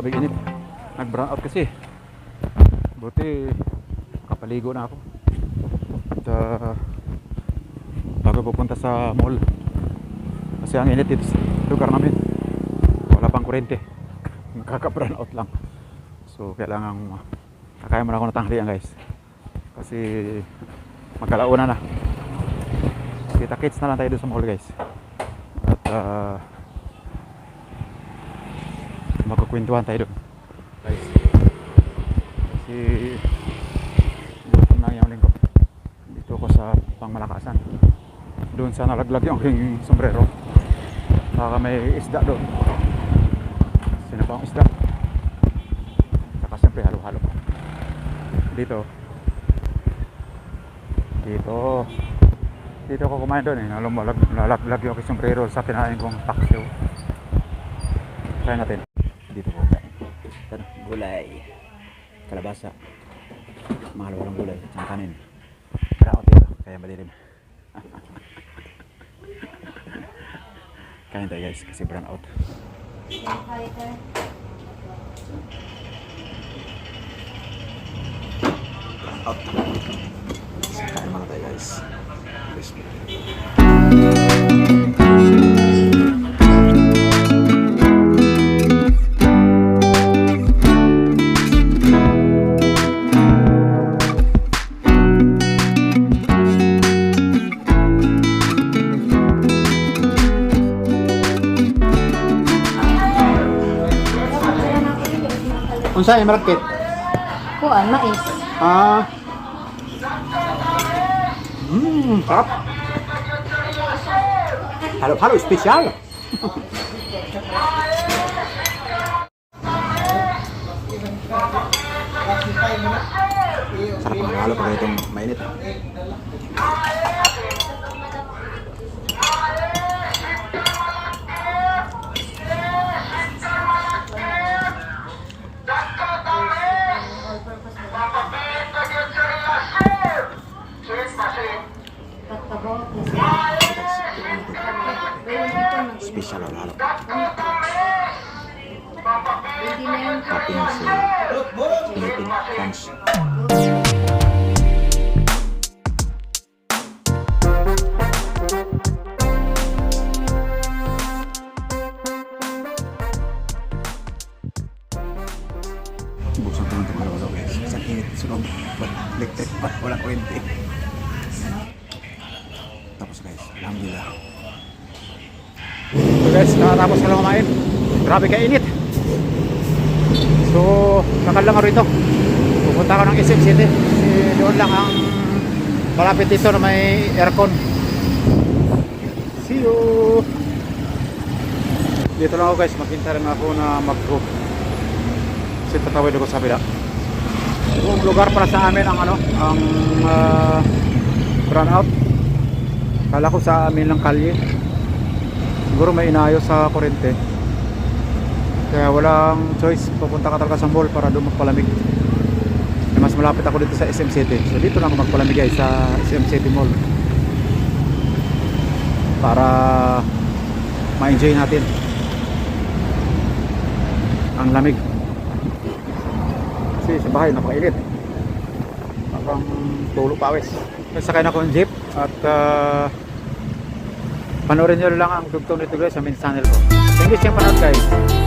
Grabe init. Nag-brown out kasi. Buti nakapaligo na ako. At bago pupunta sa mall. Kasi ang init dito sa lugar namin. Wala pang kuryente. Nakaka-brown out lang. So kailangan kaya muna ako ng tanghalian guys. Kasi magkalauna na. Kita-kits na lang tayo doon sa mall guys. At magkukwentuhan tayo doon guys. Kasi gutom na yung linggo. Dito ako sa Pangmalakasan. Doon sa nalaglag yung aking sombrero. Baka may isda doon. Sino pa ang isda? Saka siyempre halo-halo. Dito ako kumain doon eh. Nalaglag yung aking sombrero sa kinain kong taksiw. Try natin. Dito po kain. Ito, gulay, kalabasa, mahal walang gulay, tsaka kanin. Pero ako dito, kaya madilim. Kain tayo guys, kasi brown out. Out. Kain mga tayo guys. Unsa yung market? Kuan, mais. Sarap. Halo-halo spesial. Sarap ang halo pag itong mainit. Special halo. Topping sa Philippine French. Buksan ko ng tumalaw guys. Sa init sa loob. Electric pa. Walang kuwente. Tapos guys, alhamdulillah. So guys, nakatapos ko lang kumain. Grabe ka init. So, kakal lang ako rito. Pupunta ako ng SM City. Kasi doon lang ang malapit dito na may aircon. See you! Dito lang ako guys, maghintay rin ako na mag-go. Kasi tatawid ako sa bila. Yung lugar para sa amin ang ang brown out. Kala ko sa amin lang kalye. Siguro may inayos sa kuryente. Kaya walang choice, pupunta ka talaga sa mall para doon magpalamig. Mas malapit ako dito sa SM City. So dito lang ako magpalamig guys sa SM City Mall. Para ma-enjoy natin ang lamig. Kasi sa bahay napakainit. Parang tulo pawis. Sakay na ako ng jeep at panoorin nyo lang ang dugtong nito guys sa main channel ko. Thank you sa panood guys.